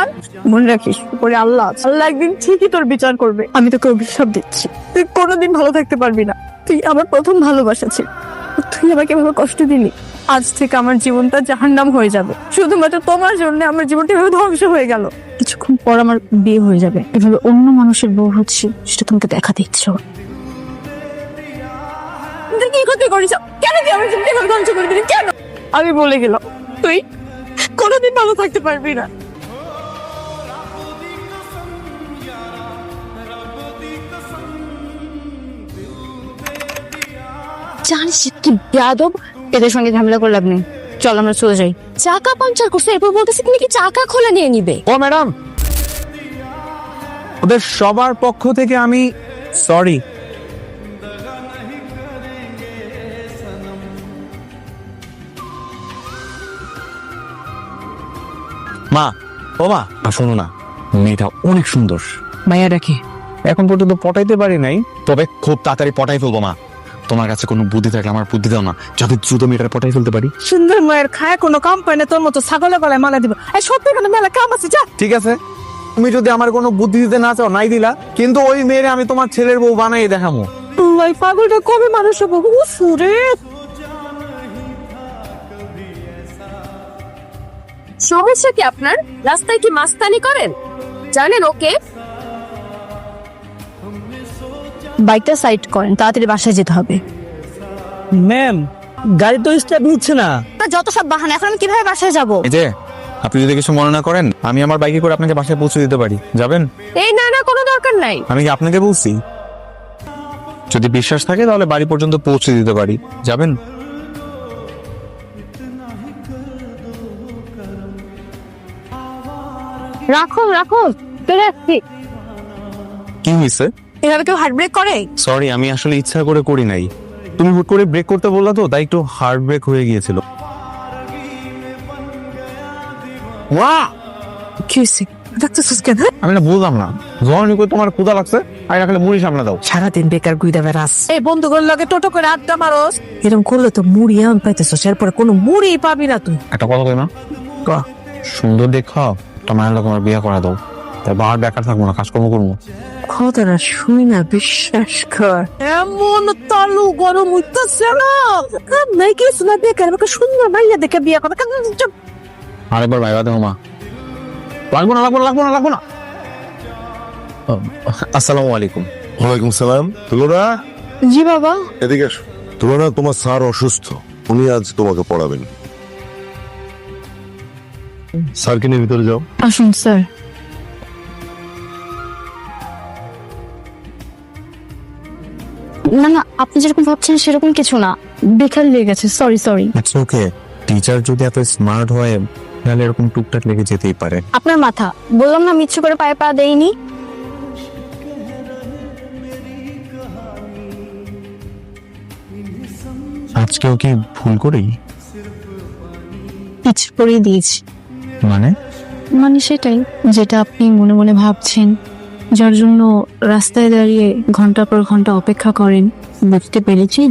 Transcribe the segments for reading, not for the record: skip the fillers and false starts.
শয়তান। মনে রাখিস, পরে আল্লাহ আল্লাহ একদিন ঠিকই তোর বিচার করবে। আমি তোকে অভিশাপ দিচ্ছি, তুই কোনোদিন ভালো থাকতে পারবি না। তুই আমার প্রথম ভালোবাসা ছিল, তুই আমাকে এভাবে কষ্ট দিলি। আজ থেকে আমার জীবনটা জাহান্নাম হয়ে যাবে। শুধুমাত্র তোমার জন্য আমার জীবনটা এভাবে ধ্বংস হয়ে গেল। কিছুক্ষণ পর আমার বিয়ে হয়ে যাবে। এভাবে অন্য মানুষের বউ হচ্ছি, সেটা তোমাকে দেখাতে ইচ্ছে হয়। তুই কি ক্ষতি করিস? কেন তুই আমার জীবনটা এভাবে ধ্বংস করে দিলি? কেন? আমি বলে গেলাম, তুই কোনোদিন ভালো থাকতে পারবি না। জানিস কি বেয়াদব, এদের সঙ্গে ঝামেলা করলে আপনি। চল আমরা চলে যাই। চাকা পাঞ্চার করছে, এরপর বলতেছে তুমি কি চাকা খোলা নিয়ে নিবে? ও ম্যাডাম, ওদের সবার পক্ষ থেকে আমি সরি। মা, ও মা, শোনো না, মেয়েটা অনেক সুন্দর। মাইয়াটা কি? এখন পর্যন্ত পটাইতে পারি নাই, তবে খুব তাড়াতাড়ি পটাই ফেলবো। মা, তোমার কাছে কোনো বুদ্ধি থাকলে আমার বুদ্ধি দাও না, যাতে দ্রুত মেয়েটা পটাই ফেলতে পারি। সুন্দর মায়ের খায় কোনো কাম পায় না, তোর মতো ছাগলের গলায় মালা দিব। এই সত্যি কোনো মেলা কাম আছে, যা। ঠিক আছে, তুমি যদি আমার কোনো বুদ্ধি দিতে না চাও নাই দিলা, কিন্তু ওই মেয়েরে আমি তোমার ছেলের বউ বানাই দেখাবো। ওই পাগলটা কবে মানুষ হবো? সুরে সমস্যা কি আপনার? রাস্তায় কি মাস্তানি করেন? জানেন ওকে? বাইকটা সাইড করেন, তাড়াতাড়ি বাসায় যেতে হবে। ম্যাম, গাড়ি তো স্টার্ট নিচ্ছে না। যত সব বাহানা, এখন আমি কিভাবে বাসায় যাব? এই যে, আপনি যদি কিছু মনে না করেন, আমি আমার বাইকে করে আপনাকে বাসায় পৌঁছে দিতে পারি, যাবেন? এই না না, কোনো দরকার নাই। আমি কি আপনাকে বলছি? যদি বিশ্বাস থাকে তাহলে বাড়ি পর্যন্ত পৌঁছে দিতে পারি, যাবেন? রাখো রাখো, চলে আসছি। কি হয়েছে? এভাবে কেউ হার্ট ব্রেক করে? সরি, আমি আসলে ইচ্ছা করে করি নাই। তুমি হুট করে ব্রেক করতে বললা তো, তাই একটু হার্ট ব্রেক হয়ে গিয়েছিল। ওয়াহ, কি হয়েছে? ডাক্তার কেন? আমি না বুঝলাম না, যখনই করে তোমার ক্ষুধা লাগছে আর রাখলে মুড়ি সামনে দাও। সারাদিন বেকার গুইদা বেড়াস। এই বন্ধুগুলোর লগে টোটো করে আড্ডা মারস, এরকম করলে তো মুড়ি আম পাইতেছস, এরপরে কোনো মুড়ি পাবি না তুই। একটা কথা কই না, সুন্দর দেখা একটা মায়ের লোক আমার বিয়ে করা দাও, তাই বাহার বেকার থাকবো না, কাজকর্ম করবো। কথাটা শুই না, বিশ্বাস কর। এমন তালু গরম হইতেছে না, নাই কিছু না, বেকার আমাকে সুন্দর মাইয়া দেখে বিয়ে করে। আরেকবার ভাইবা দেবো। মা, লাগবো না লাগবো না লাগবো না লাগবো না। আসসালামু আলাইকুম। ওয়ালাইকুম সালাম। তুলনা, জি বাবা। এদিকে এসো। তুলনা, তোমার স্যার অসুস্থ, উনি আজ তোমাকে পড়াবেন। স্যারকে নিয়ে ভিতরে যাও। আসুন স্যার। না না, আপনি যেরকম ভাবছেন সেরকম কিছু না। বেকার লেগে গেছে, sorry sorry. It's okay, teacher যদি এত স্মার্ট হয় তাহলে এরকম টুকটাক লেগে যেতেই পারে। আপনার মাথা, বললাম না আমি ইচ্ছে করে পায়ে পা দেইনি। আজকেও কি ভুল করি? ইচ্ছে করে দিয়েছি। মানে? মানে সেটাই, যেটা আপনি মনে মনে ভাবছেন, যার জন্য রাস্তায় দাঁড়িয়ে ঘন্টা পর ঘন্টা অপেক্ষা করেন। বুঝতে পেরেছি।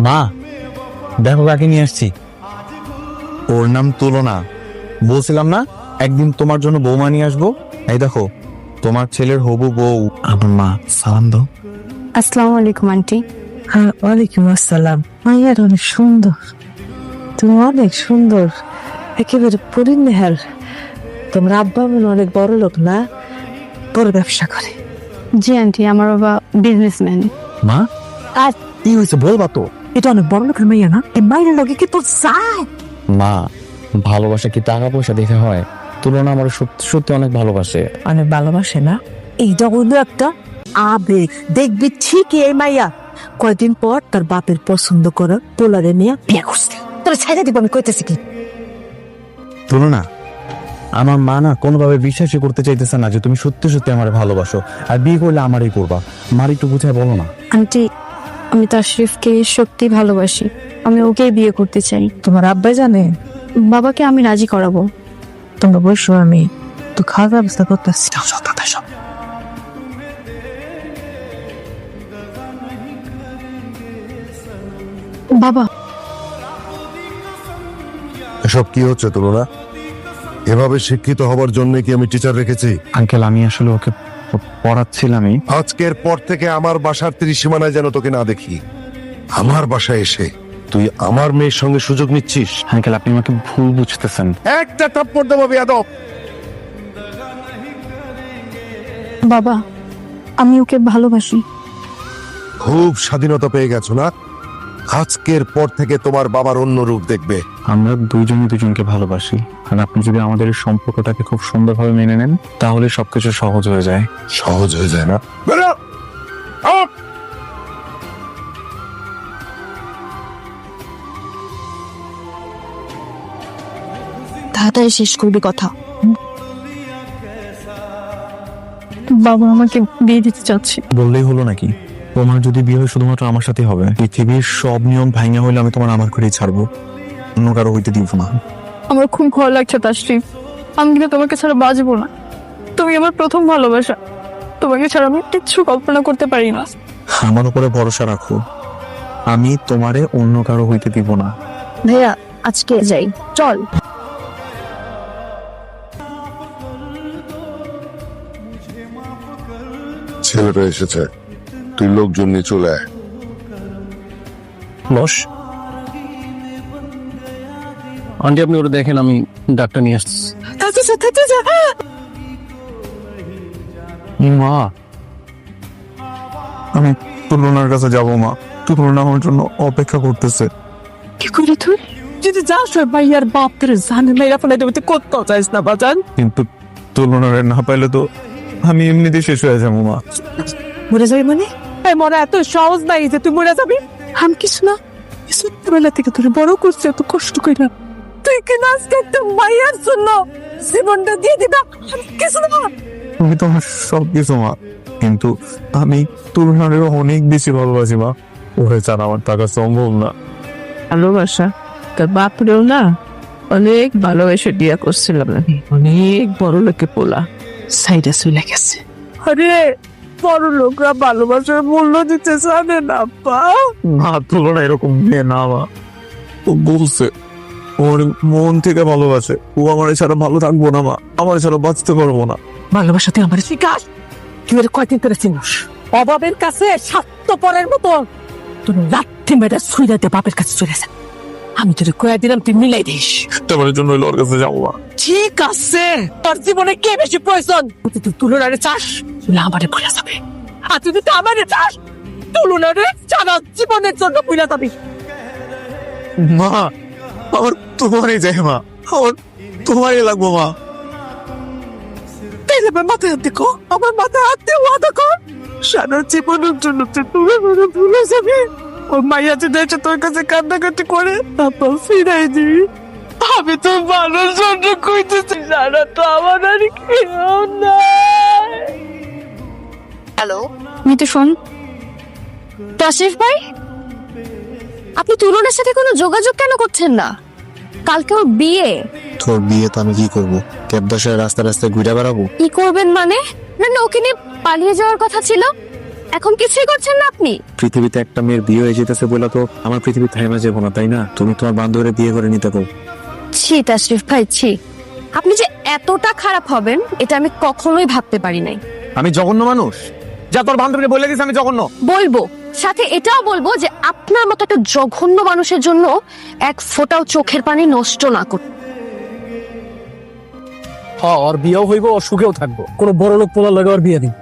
মা, দেখো কাকে নিয়ে আসছি। ওর নাম তুলনা। বলছিলাম না একদিন তোমার জন্য বৌমা নিয়ে আসবো? এই দেখো, তোমার ছেলের হবু বউ আমার মা। সালাম দাও। আসসালামু আলাইকুম আন্টি। হ্যাঁ, ওয়ালাইকুম আসসালাম। মাইয়ার অনেক সুন্দর, তুমি অনেক সুন্দর, একেবারে পরিণেহার। তোমার আব্বা মনে অনেক বড় লোক না, বড় ব্যবসা করে। জি আন্টি, আমার বাবা বিজনেসম্যান। মা, আর কি হয়েছে বলবা তো? এটা অনেক বড় লোকের মাইয়া না? এই মাইয়ের লগে কি তোর চাই? মা, ভালোবাসা কি টাকা পয়সা দেখে হয়? তুলনা আমার সত্যি সত্যি অনেক ভালোবাসে। অনেক ভালোবাসে না? এইটা হলো একটা আবেগ। দেখবি ঠিকই এই মাইয়া কয়দিন পর তার বাপের পছন্দ করা পোলারে নিয়ে বিয়ে করছে। তোর ছাইড়া দিব আমি, কইতেছি কি? তুলনা, আমার মা না কোনোভাবে বিশ্বাসই করতে চাইতেছে না যে তুমি সত্যি সত্যি আমার ভালোবাসো, আর বিয়ে করলে আমারই করবা। মার একটু বুঝায় বলো না। আন্টি, আমি তাশরিফকে সত্যি ভালোবাসি, আমি ওকেই বিয়ে করতে চাই। তোমার আব্বাই জানে? বাবাকে আমি রাজি করাবো। তোমরা বসো, আমি তো খাওয়ার ব্যবস্থা করতেছি। বাবা, এসব কি হচ্ছে তুলনা? এভাবে শিক্ষিত হবার জন্য কি আমি টিচার রেখেছি? আঙ্কেল, আমি আসলে ওকে পড়াচ্ছিলামই। আজকের পর থেকে আমার বাসার ত্রিসীমানায় যেন তোকে না দেখি। আমার বাসায় এসে তুই আমার মেয়ের সঙ্গে সুযোগ নিচ্ছিস। আঙ্কেল, আপনি আমাকে ভুল বুঝতেছেন। একটা থাপ্পড় দেবো বেয়াদব। বাবা, আমি ওকে ভালোবাসি। খুব স্বাধীনতা পেয়ে গেছো না? আজকের পর থেকে তোমার বাবার অন্য রূপ দেখবে। আমরা দুইজনই দুজনকে ভালোবাসি, আর আপনি যদি আমাদের এই সম্পর্কটাকে খুব সুন্দরভাবে মেনে নেন তাহলে সবকিছু সহজ হয়ে যায়। সহজ হয়ে যায় না? বেরো! আউট! তাড়াতাড়ি শেষ করবি কথা। বাবা আমাকে বিয়ে দিতে চাচ্ছে। বললেই হলো নাকি? তোমার যদি বিয়ে হয় শুধুমাত্র আমার সাথে হবে। পৃথিবীর সব নিয়ম ভাঙা হইলে আমি তোমার আমার করেই ছাড়বো, অন্য কারো হইতে দিব না। আমার খুব ভয় লাগছে তাশরিফ, আমি কিন্তু তোমাকে ছাড়া বাঁচবো না। তুমি আমার প্রথম ভালোবাসা, তোমাকে ছাড়া আমি কিচ্ছু কল্পনা করতে পারি না। আমার উপরে ভরসা রাখো, আমি তোমারে অন্য কারো হইতে দিব না। ভাইয়া, আজকে যাই, চল। ছেলেটা এসেছে, তুই লোকজন নিয়ে চলে আয়। বস। আন্টি, আপনি ওটা দেখেন, আমি ডাক্তার নিয়ে আসছি। মা, আমি তুলনার কাছে যাবো। মা, তুলনা আমার জন্য অপেক্ষা করতেছে। কি করলি তুই? যদি যাস ওই ভাইয়ার বাপ তোর জানে মেয়েরা ফোনে তুমি তো কোথাও যাইস না বাজান। কিন্তু তুলনার না পাইলে তো আমি এমনিতেই শেষ হয়ে যাবো। মা, মরে যাবি মানে? এই মরা এত সহজ নাই যে তুই মরে যাবি। আমি কিছু না, ছোট্টবেলা থেকে তোর বড় করছে এত কষ্ট কইরা, তুই কিনা আজকে একটা মাইয়ার জন্য জীবনটা দিয়ে দিবা। আমি কিছু না। তুমি তো আমার সবকিছু মা, কিন্তু আমি তুলনারেও অনেক বেশি ভালোবাসি। মা, ওরে ছাড়া আমার টাকা সম্ভব না। ভালোবাসা তোর বাপরেও না অনেক ভালোবেসে বিয়া করছিলাম আমি, অনেক বড় লোকে পোলা সাইডে চলে গেছে। আরে বড় লোকরা ভালোবাসার মূল্য দিতে জানে না পা। না, তুলনা এরকম মেয়ে না। মা, ও বলছে ওর মন থেকে ভালোবাসে, ও আমার ছাড়া ভালো থাকবো না। মা, আমার ছাড়া বাঁচতে পারবো না। ভালোবাসা তুই আমার শিকার, তুই এর কয়দিন করে চিনিস? অভাবের কাছে স্বার্থপরের মতো তোর লাঠি মেরে ছুঁড়াতে বাপের কাছে চলে আসে। আমি তোর কয়ে দিলাম তুই মিলাই দিস। তোমার জন্য ওর কাছে যাবো। মা, ঠিক আছে, তোর জীবনে কে বেশি প্রয়োজন? তুই তুলনারে চাস, তুই আমারে ভুলে যাবে। আর তুই যদি আমারে চাস, তুলনারে সারা জীবনের জন্য ভুলে যাবি। মা, আমার তোমারই যাই। মা, আমার তোমারই লাগবো। মা, তাইলে আমার মাথায় হাত দেখো, আমার মাথায় হাত দিয়ে ওয়াদা কর সারা জীবনের জন্য তুই তুলনারে ভুলে যাবি। ওর মাইয়া যদি এসে তোর কাছে কান্নাকাটি করে তারপর ফিরাই দিবি। আমি তো ভালোর জন্য কইতেছি, সারা তো আমার আর কেউ নাই। হ্যালো মিতু, শোন। তাশরিফ ভাই, আপনি তুলনার সাথে কোনো যোগাযোগ কেন করছেন না? কালকে ওর বিয়ে। তোর বিয়ে তো আমি কি করবো? ক্যাব দশায় রাস্তা রাস্তায় ঘুরে বেড়াবো? কি করবেন মানে? না না, ওকে নিয়ে পালিয়ে যাওয়ার কথা ছিল, এখন কিছুই করছেন না আপনি। পৃথিবীতে একটা মেয়ের বিয়ে হয়ে যেতেছে বলে তো আমার পৃথিবী থেমে যাবো না, তাই না? তুমি তোমার বান্ধবীরে বিয়ে করে নিতে পারো। ছি তাশরিফ ভাই, ছি। আপনি যে এতটা খারাপ হবেন এটা আমি কখনোই ভাবতে পারি নাই। আমি জঘন্য মানুষ? যা তোর বান্ধবীকে বলে দিস আমি জঘন্য। বলবো, সাথে এটাও বলবো যে আপনার মতো একটা জঘন্য মানুষের জন্য এক ফোঁটাও চোখের পানি নষ্ট না করতে। হ্যাঁ, ওর বিয়েও হইব, ওর সুখেও থাকবো। কোনো বড় লোক পোলার লগে ওর বিয়ে দিন,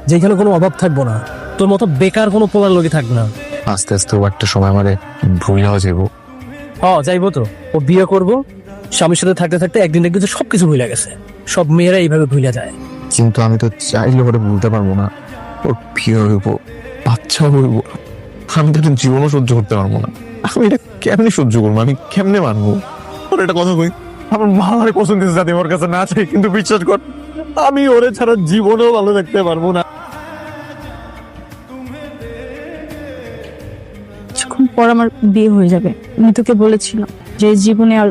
যেখানে কোনো অভাব থাকবো না। তোর মতো বেকার কোনো পোলার লগে থাকবে না। আস্তে আস্তে ও একটা সময় আমারে ভুল হয়ে যাবো। হ্যাঁ, যাইবো তো। ও বিয়ে করবো, স্বামীর সাথে থাকতে থাকতে একদিন দেখবি যে সবকিছু ভুলে গেছে। সব মেয়েরা এইভাবে ভুলে যায়। কিন্তু আমি তো চাইলে ওরে বলতে পারবো না। ওর বিয়ে হইব, বাচ্চা হইব, আমি তো এটা জীবনও সহ্য করতে পারবো না। আমি এটা কেমনে সহ্য করবো? আমি কেমনে মানবো? ওর একটা কথা কই, আমার মা আমারে পছন্দ দিতে যাতে ওর কাছে না চাই, কিন্তু বিশ্বাস কর আমি ওরে ছাড়া জীবনেও ভালো থাকতে পারবো না। কিছুক্ষণ পর আমার বিয়ে হয়ে যাবে। আমি তোকে বলেছিলাম যে এই জীবনে আর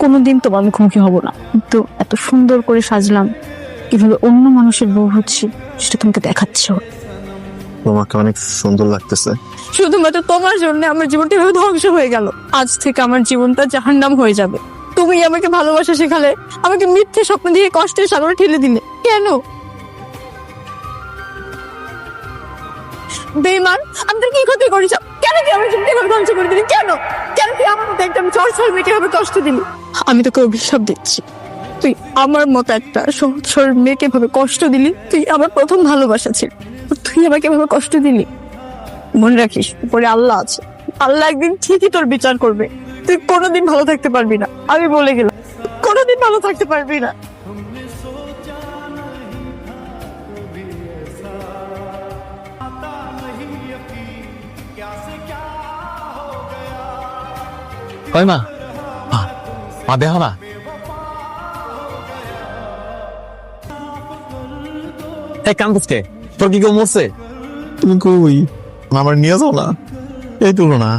কোনোদিন তোমার মুখোমুখি হব না, কিন্তু এত সুন্দর করে সাজলাম, কিভাবে অন্য মানুষের বউ হচ্ছে সেটা তোমাকে দেখাচ্ছে। তোমাকে অনেক সুন্দর লাগতেছে। শুধুমাত্র তোমার জন্য আমার জীবনটা এভাবে ধ্বংস হয়ে গেল। আজ থেকে আমার জীবনটা জাহান্নাম হয়ে যাবে। তুমি আমাকে ভালোবাসা শেখালে, আমাকে মিথ্যে স্বপ্ন দিয়ে কষ্টের সাগরে ঠেলে দিলে কেন? বেঈমান, আমি তোর কি ক্ষতি করেছি? কেন তুই আমার জীবনটা এভাবে ধ্বংস করে দিলি? কেন কেন তুই আমার মতো একটা চরচর মেয়েকে এভাবে কষ্ট দিলি? আমি তোকে অভিশাপ দিচ্ছি, তুই আমার মতো একটা সহজ মেয়েকে এভাবে কষ্ট দিলি। তুই আমার প্রথম ভালোবাসা ছিল, তুই আমাকে এভাবে কষ্ট দিলি। মনে রাখিস, উপরে আল্লাহ আছে। আল্লাহ একদিন ঠিকই তোর বিচার করবে। তুই কোনোদিন ভালো থাকতে পারবি না, আমি বলে গেলাম। কোনোদিন ভালো থাকতে পারবি না। ওই মা, মা দেখো না, এই কান্দুসকে, তোর কি কেউ মরছে? তুমি কই? আমার নিয়ে যাও না, এই তুলো না।